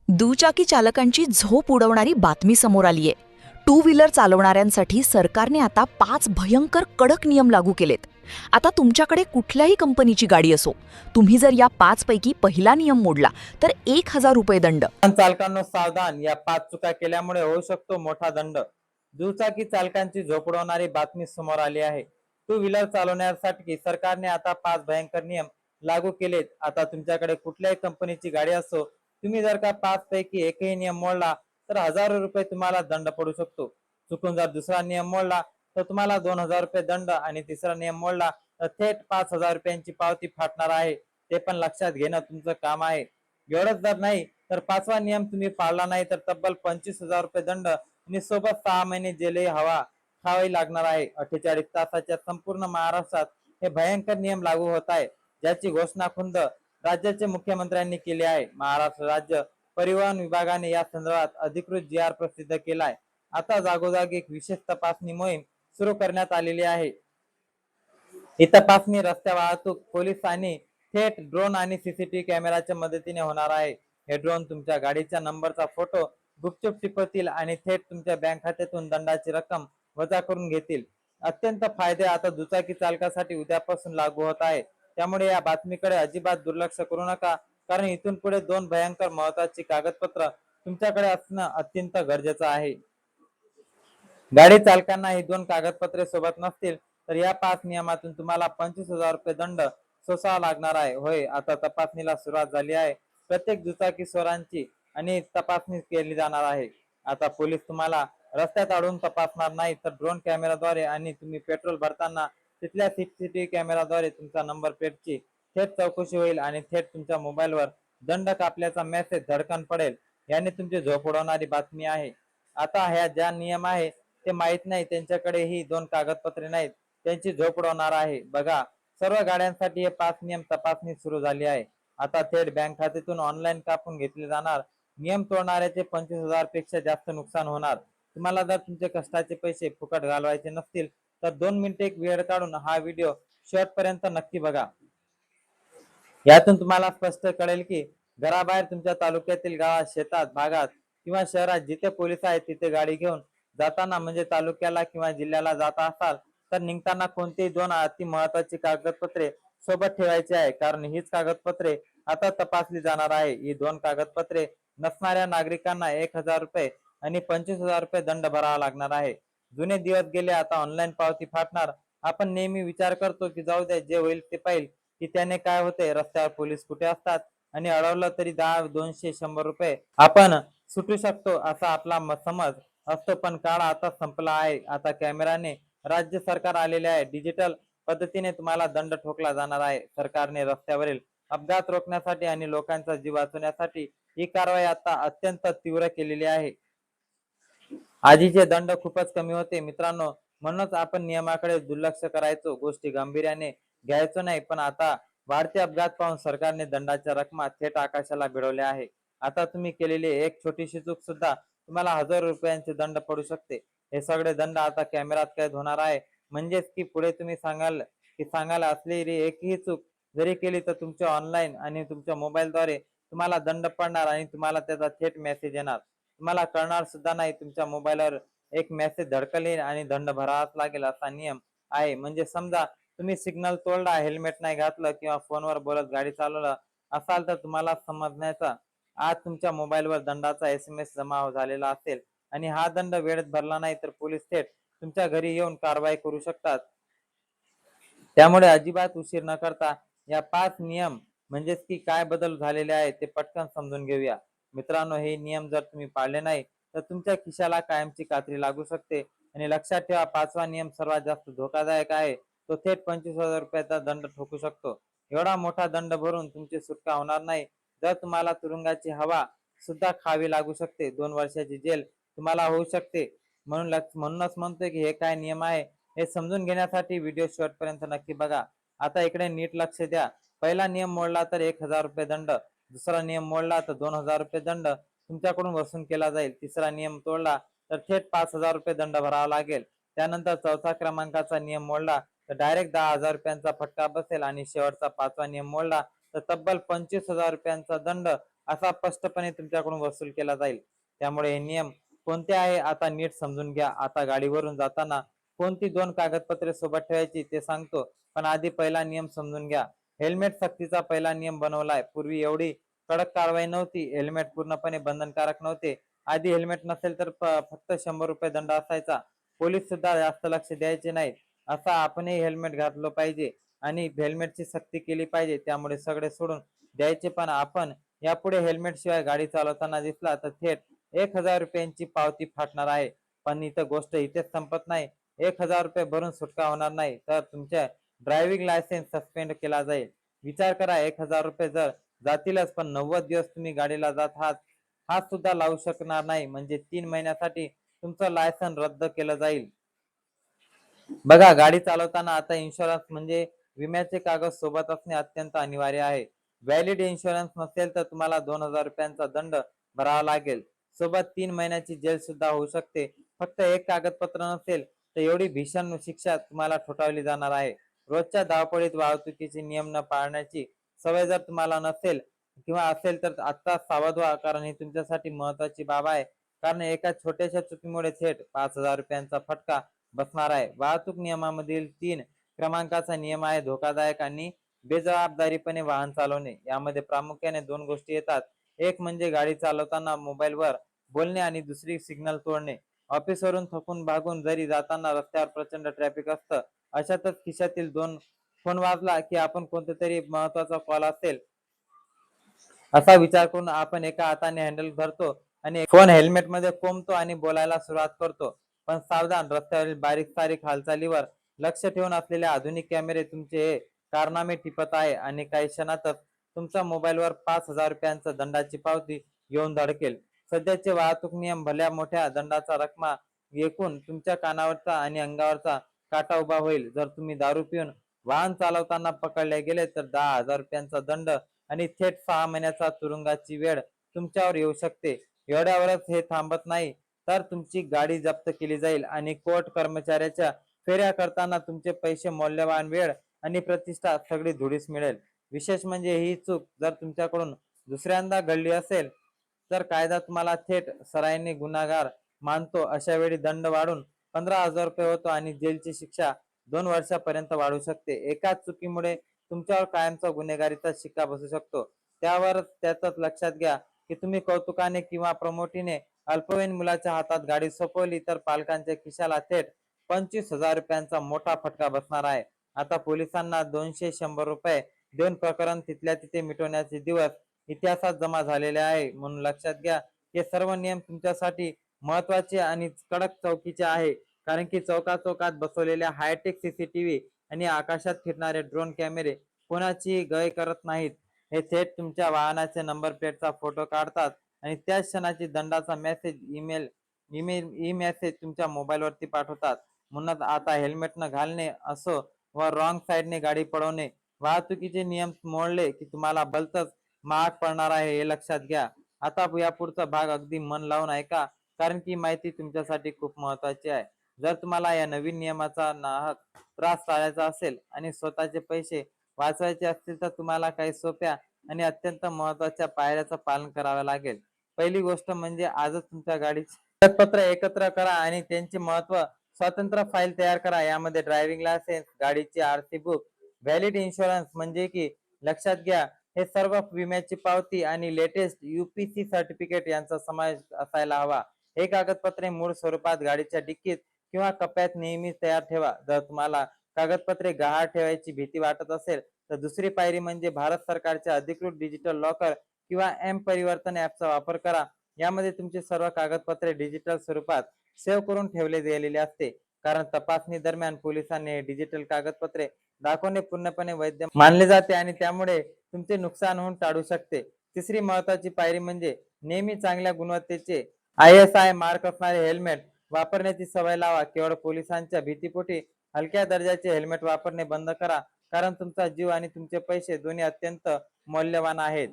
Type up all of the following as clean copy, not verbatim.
दुचाकी चालकांची झोप उडवणारी बातमी समोर आलीये. टू व्हीलर चालवणाऱ्यांसाठी सरकारने आता 5 भयंकर कडक नियम लागू केलेत. आता तुमच्याकडे कुठल्याही कंपनीची गाडी असो, तुम्ही जर या 5 पैकी पहिला नियम मोडला तर 1,000 रुपये दंड. चालकांनो सावधान, या 5 चुका केल्यामुळे होऊ शकतो मोठा दंड. दुचाकी चालकांची झोप उडवणारी बातमी समोर आली आहे. टू व्हीलर चालवण्यासाठी सरकारने आता 5 भयंकर नियम लागू केलेत. आता तुमच्याकडे कुठल्याही कंपनीची गाडी असो, तुम्ही जर का 5 पैकी एकही नियम मोडला तर हजारो रुपये तुम्हाला दंड पडू शकतो. चुकून जर दुसरा नियम मोडला तर तुम्हाला 2,000 रुपये दंड आणि तिसरा नियम मोडला तर थेट 5,000 रुपयांची पावती फाटणार आहे. ते पण लक्षात घेणं तुमचं काम आहे. एवढंच जर नाही तर 5वा नियम तुम्ही पाळला नाही तर तब्बल 25,000 रुपये दंड आणि सोबत 6 महिने जेलही खावावी लागणार आहे. 48 तासाच्या संपूर्ण महाराष्ट्रात हे भयंकर नियम लागू होत आहे, ज्याची घोषणा खुद्द राज्याचे मुख्यमंत्र्यांनी केली आहे. महाराष्ट्र राज्य परिवहन विभागाने या संदर्भात अधिकृत जी.आर. प्रसिद्ध केलाय. आता जागोजागी एक विशेष तपासणी मोहीम सुरू करण्यात आलेली आहे. ही तपासणी रस्ते वाहतूक पोलीस आणि थेट ड्रोन आणि सीसीटीव्ही कॅमेराच्या मदतीने होणार आहे. हे ड्रोन तुमच्या गाडीच्या नंबरचा फोटो गुपचूप टिपवतील आणि थेट तुमच्या बँक खात्यातून दंडाची रक्कम वजा करून घेतील. अत्यंत फायदे आता दुचाकी चालकासाठी उद्यापासून लागू होत आहे. त्यामुळे या बातमीकडे अजिबात दुर्लक्ष करू नका, कारण इथून पुढे 2 भयंकर महत्त्वाची कागदपत्र तुमच्याकडे असणं अत्यंत गरजेचं आहे. गाडी चालकांना ही 2 कागदपत्रे सोबत नसतील तर या 5 नियमातून तुम्हाला 25,000 रुपये दंड सोसावा लागणार आहे. होय, आता तपासणीला सुरुवात झाली आहे. प्रत्येक दुचाकी स्वारांची आणि तपासणी केली जाणार आहे. आता पोलीस तुम्हाला रस्त्यात अडवून तपासणार नाही, तर ड्रोन कॅमेराद्वारे आणि तुम्ही पेट्रोल भरताना तिथल्या सीसीटीव्ही कॅमेराद्वारे तुमच्या नंबर प्लेटची थेट चौकशी होईल आणि थेट तुमच्या मोबाईलवर दंड कापल्याचा मेसेज धडकन पडेल. याने तुमची झोप उडवणारी बातमी आहे. आता ह्या ज्या नियम आहे ते माहित नाही त्यांच्याकडे ही 2 कागदपत्रे नाहीत, त्यांची झोप उडवणार आहे. बघा, सर्व गाड्यांसाठी हे 5 नियम तपासणी सुरू झाली आहे. आता थेट बँक खात्यातून ऑनलाईन कापून घेतले जाणार. नियम तोडणाऱ्याचे 25,000 पेक्षा जास्त नुकसान होणार. तुम्हाला जर तुमचे कष्टाचे पैसे फुकट घालवायचे नसतील तर 2 मिनिटे एक वेळ काढून हा व्हिडिओ शेवटपर्यंत नक्की बघा. यातून तुम्हाला स्पष्ट कळेल की घराबाहेर तुमच्या तालुक्यातील गावात, शेतात, भागात किंवा शहरात जिथे पोलीस आहेत तिथे गाडी घेऊन जाताना, म्हणजे तालुक्याला किंवा जिल्ह्याला जात असाल तर निघताना कोणतीही 2 अति महत्वाची कागदपत्रे सोबत ठेवायची आहे, कारण हीच कागदपत्रे आता तपासली जाणार आहे. ही 2 कागदपत्रे नसणाऱ्या नागरिकांना 1,000 रुपये आणि 25,000 रुपये दंड भरावा लागणार आहे. जुने दिवस गेले, आता ऑनलाईन पावती फाटणार. आपण नेहमी विचार करतो की जाऊ दे, जे होईल ते पाहिल, की त्याने काय होते, रस्त्यावर पोलीस कुठे असतात आणि अडवलं तरी 10, 200, 100 रुपये आपण सुटू शकतो असा आपला समज असतो. पण काळ आता संपला आहे. आता कॅमेराने राज्य सरकार आलेले आहे. डिजिटल पद्धतीने तुम्हाला दंड ठोकला जाणार आहे. सरकारने रस्त्यावरील अपघात रोखण्यासाठी आणि लोकांचा जीव वाचवण्यासाठी ही कारवाई आता अत्यंत तीव्र केलेली आहे. आधीचे दंड खूपच कमी होते मित्रांनो, म्हणूनच आपण नियमाकडे दुर्लक्ष करायचो, गोष्टी गांभीर्याने घ्यायचो नाही. पण आता वाढते अपघात पाहून सरकारने दंडाच्या रकमा थेट आकाशाला भिडवल्या आहे. आता तुम्ही केलेली एक छोटीशी चूक सुद्धा तुम्हाला हजारो रुपयांचे दंड पडू शकते. हे सगळे दंड आता कॅमेऱ्यात कैद होणार आहे. म्हणजेच की पुढे तुम्ही सांगायला असलेली एकही चूक जरी केली तर तुमच्या ऑनलाईन आणि तुमच्या मोबाईलद्वारे तुम्हाला दंड पडणार आणि तुम्हाला त्याचा थेट मेसेज येणार. तुम्हाला कळणार सुद्धा नाही. तुमच्या मोबाईलवर एक मेसेज धडकल येईल आणि दंड भरावाच लागेल असा नियम आहे. म्हणजे समजा तुम्ही सिग्नल तोडला, हेल्मेट नाही घातलं किंवा फोनवर बोलत गाडी चालवलं असाल तर तुम्हाला समजण्याचा आज तुमच्या मोबाईलवर दंडाचा SMS जमा झालेला असेल आणि हा दंड वेळेत भरला नाही तर पोलीस थेट तुमच्या घरी येऊन कारवाई करू शकतात. त्यामुळे अजिबात उशीर न करता या 5 नियम म्हणजेच की काय बदल झालेले आहेत ते पटकन समजून घेऊया. मित्रांनो, हे नियम जर तुम्ही पाळले नाही तर तुमच्या खिशाला कायमची कात्री लागू शकते. आणि लक्षात ठेवा, 5वा नियम सर्वात जास्त धोकादायक आहे. तो थेट 25,000 रुपयाचा दंड ठोकू शकतो. एवढा मोठा दंड भरून तुमची सुटका होणार नाही, जर तुम्हाला तुरुंगाची हवा सुद्धा खावी लागू शकते. 2 वर्षाची जेल तुम्हाला होऊ शकते. म्हणूनच म्हणतोय की हे काय नियम आहे हे समजून घेण्यासाठी व्हिडिओ शेवटपर्यंत नक्की बघा. आता इकडे नीट लक्ष द्या. पहिला नियम मोडला तर 1,000 रुपये दंड, दुसरा नियम मोडला तर 2,000 रुपये दंड तुमच्याकडून वसूल केला जाईल. तिसरा नियम तोडला तर थेट 5,000 रुपये दंड भरावा लागेल. त्यानंतर चौथा क्रमांकाचा नियम मोडला तर डायरेक्ट 10,000 रुपयांचा फटका बसेल आणि शेवटचा 5वा नियम मोडला तर तब्बल 25,000 रुपयांचा दंड असा स्पष्टपणे तुमच्याकडून वसूल केला जाईल. त्यामुळे हे नियम कोणते आहे आता नीट समजून घ्या. आता गाडीवरून जाताना कोणती 2 कागदपत्रे सोबत ठेवायची ते सांगतो, पण आधी पहिला नियम समजून घ्या. हेल्मेट सक्तीचा पहिला नियम बनवलाय. पूर्वी एवढी कडक कारवाई नव्हती. हेल्मेट पूर्णपणे बंधनकारक नव्हते. आधी हेल्मेट नसेल तर फक्त 100 रुपये दंड असायचा. पोलीस सुद्धा जास्त लक्ष द्यायचे नाहीत. असा आपणही हेल्मेट घातलं पाहिजे आणि हेल्मेटची सक्ती केली पाहिजे. त्यामुळे सगळे सोडून द्यायचे, पण आपण यापुढे हेल्मेट शिवाय गाडी चालवताना दिसला तर थेट 1,000 रुपयांची पावती फाटणार आहे. पण इथं गोष्ट इथेच संपत नाही. 1,000 रुपये भरून सुटका होणार नाही, तर तुमच्या ड्रायव्हिंग लायसन्स सस्पेंड केला जाईल. विचार करा, 1,000 रुपये जर जातीलच, पण 90 दिवस तुम्ही गाडीला जात आहात हात सुद्धा लावू शकणार नाही. म्हणजे 3 महिन्यासाठी तुमचं लायसन रद्द केलं जाईल. बघा, गाडी चालवताना आता इन्शुरन्स म्हणजे विम्याचे कागद सोबत असणे अत्यंत अनिवार्य आहे. व्हॅलिड इन्शुरन्स नसेल तर तुम्हाला 2,000 रुपयांचा दंड भरावा लागेल. सोबत 3 महिन्याची जेल सुद्धा होऊ शकते. फक्त एक कागदपत्र नसेल तर एवढी भीषण शिक्षा तुम्हाला ठोठावली जाणार आहे. रोजच्या धावपळीत वाहतुकीचे नियम न पाळण्याची सवय जर तुम्हाला नसेल किंवा असेल तर आता सावध व्हा, कारण ही तुमच्यासाठी महत्वाची बाब आहे. कारण एका छोट्याशा चुकीमुळे थेट 5,000 रुपयांचा फटका बसणार आहे. वाहतूक नियमामधील 3 क्रमांकाचा नियम आहे धोकादायक आणि बेजबाबदारीपणे वाहन चालवणे. यामध्ये प्रामुख्याने 2 गोष्टी येतात. एक म्हणजे गाडी चालवताना मोबाईलवर बोलणे आणि दुसरी सिग्नल तोडणे. ऑफिसवरून थकून भागून जरी जाताना रस्त्यावर प्रचंड ट्रॅफिक असतं, अशातच खिशातील 2 फोन वाजला की आपण कोणतातरी महत्वाचा कॉल असेल असा विचार करून आपण एका हाताने हँडल धरतो आणि फोन हेल्मेटमध्ये कोंबतो आणि बोलायला सुरुवात करतो. पण सावधान, रस्त्यावरील बारीक सारीक हालचालीवर लक्ष ठेवून असलेले आधुनिक कॅमेरे तुमचे हे कारनामे टिपत आहे आणि काही क्षणातच तुमच्या मोबाईलवर 5,000 रुपयांचा दंडाची पावती येऊन धडकेल. सध्याचे वाहतूक नियम भल्या मोठ्या दंडाचा रकमा ऐकून तुमच्या कानावरचा आणि अंगावरचा काटा उभा होईल. जर तुम्ही दारू पिऊन वाहन चालवताना पकडले गेले तर 10,000 रुपयांचा दंड आणि थेट 6 महिन्याचा तुरुंगाची वेळ तुमच्यावर येऊ शकते. एवढ्यावरच हे थांबत नाही, तर तुमची गाडी जप्त केली जाईल आणि कोर्ट कर्मचाऱ्याच्या फेऱ्या करताना तुमचे पैसे, मौल्यवान वेळ आणि प्रतिष्ठा सगळी धुळीस मिळेल. विशेष म्हणजे ही चूक जर तुमच्याकडून दुसऱ्यांदा घडली असेल तर कायदा तुम्हाला थेट सराईने गुन्हेगार मानतो. अशा वेळी दंड वाढून 15,000 रुपये होतो आणि जेलची शिक्षा 2 वर्षापर्यंत वाढू शकते. एकाच चुकीमुळे तुमच्यावर कायमचा गुन्हेगारीचा शिक्का बसू शकतो. त्याच लक्षात घ्या की तुम्ही कौतुकाने किंवा प्रमोटीने अल्पवयीन मुलाच्या हातात गाडी सोपवली तर पालकांच्या खिशाला थेट 25,000 रुपयांचा मोठा फटका बसणार आहे. आता पोलिसांना 200-100 रुपये देऊन प्रकरण तिथल्या तिथे मिटवण्याचे दिवस इतिहासात जमा झालेले आहे. म्हणून लक्षात घ्या, हे सर्व नियम तुमच्यासाठी महत्वाचे आणि कडक चौकीचे आहे. कारण की चौकाचौकात बसवलेल्या हायटेक सीसीटीव्ही आणि आकाशात फिरणारे ड्रोन कॅमेरे कोणाची गय करत नाहीत. हे थेट तुमच्या वाहनाच्या नंबर प्लेटचा फोटो काढतात आणि त्याच क्षणाची दंडाचा मेसेज ई मेसेज तुमच्या मोबाईलवरती पाठवतात. म्हणून आता हेल्मेट न घालणे असो व रॉंग साईडने गाडी पळवणे, वाहतुकीचे नियम मोडले की तुम्हाला भलतच महाग पडणार आहे, हे लक्षात घ्या. आता यापुढचा भाग अगदी मन लावून ऐका, कारण की माहिती तुमच्यासाठी खूप महत्वाची आहे. जर तुम्हाला या नवीन नियमाचा नाहक त्रास टाळायचा असेल आणि स्वतःचे पैसे वाचवायचे असतील तर तुम्हाला काही सोप्या आणि अत्यंत महत्वाच्या पायऱ्याचं पालन करावे लागेल. पहिली गोष्ट म्हणजे आजच तुमच्या गाडीची कागदपत्र एकत्र करा आणि त्यांचे महत्व स्वतंत्र फाईल तयार करा. यामध्ये ड्रायव्हिंग लायसन्स, गाडीची आरसी बुक, व्हॅलिड इन्शुरन्स म्हणजे की लक्षात घ्या हे सर्व, विम्याची पावती आणि लेटेस्ट यूपीसी सर्टिफिकेट यांचा समावेश असायला हवा. हे कागदपत्रे मूळ स्वरूपात गाडीच्या डिक्कीत किंवा कप्प्यात नेहमी तयार ठेवा. जर तुम्हाला कागदपत्रे गहाळ ठेवायची भीती वाटत असेल तर दुसरी पायरी म्हणजे भारत सरकारच्या अधिकृत डिजिटल लॉकर किंवा एम परिवर्तन ऍपचा वापर करा. यामध्ये तुमची सर्व कागदपत्रे डिजिटल स्वरूपात सेव्ह करून ठेवले गेलेले असते. कारण तपासणी दरम्यान पोलिसांनी हे डिजिटल कागदपत्रे दाखवणे पूर्णपणे वैध मानले जाते आणि त्यामुळे तुमचे नुकसान होऊन टाळू शकते. तिसरी महत्वाची पायरी म्हणजे नेहमी चांगल्या गुणवत्तेचे ISI मार्क असणारे हेल्मेट वापरण्याची सवय लावा. केवळ पोलिसांच्या भीतीपोटी हलक्या दर्जाचे हेल्मेट वापरणे बंद करा, कारण तुमचा जीव आणि तुमचे पैसे दोन्ही अत्यंत मौल्यवान आहेत.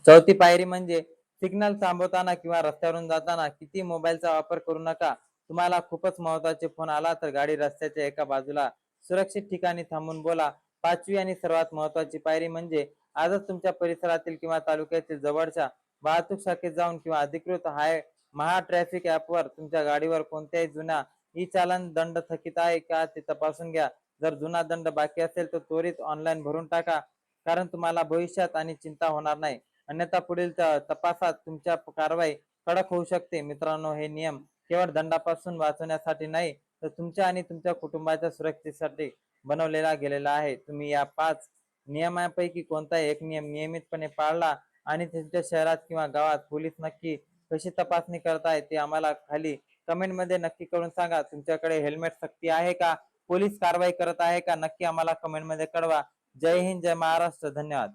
चौथी पायरी म्हणजे सिग्नल थांबवताना किंवा रस्त्यावरून जाताना किती मोबाईलचा वापर करू नका. तुम्हाला खूपच महत्वाचे फोन आला तर गाडी रस्त्याच्या एका बाजूला सुरक्षित ठिकाणी थांबून बोला. पाचवी आणि सर्वात महत्वाची पायरी म्हणजे आजच तुमच्या परिसरातील किंवा तालुक्यातील जवळच्या वाहतूक शाखेत जाऊन किंवा अधिकृत महा ट्रॅफिक ऍपवर तुमच्या गाडीवर कोणत्याही जुना ई चालन दंड थकीत आहे का ते तपासून घ्या. जर जुना दंड बाकी असेल तर त्वरित ऑनलाईन भरून टाका, कारण तुम्हाला भविष्यात आणि चिंता होणार नाही. अन्यथा पुढील तपासात तुमच्या कारवाई कडक होऊ शकते. मित्रांनो, हे नियम केवळ दंडापासून वाचवण्यासाठी नाही, तर तुमच्या आणि तुमच्या कुटुंबाच्या सुरक्षेसाठी बनवलेला गेलेला आहे. तुम्ही या 5 नियमांपैकी कोणताही एक नियम नियमितपणे पाळला आणि तुमच्या शहरात किंवा गावात पोलीस नक्की कशी तपासणी करताय ते आम्हाला खाली कमेंट मध्ये नक्की करून सांगा. तुमच्याकडे हेल्मेट सक्ती आहे का? पोलीस कारवाई करत आहे का? नक्की आम्हाला कमेंट मध्ये कळवा. जय हिंद, जय महाराष्ट्र. धन्यवाद.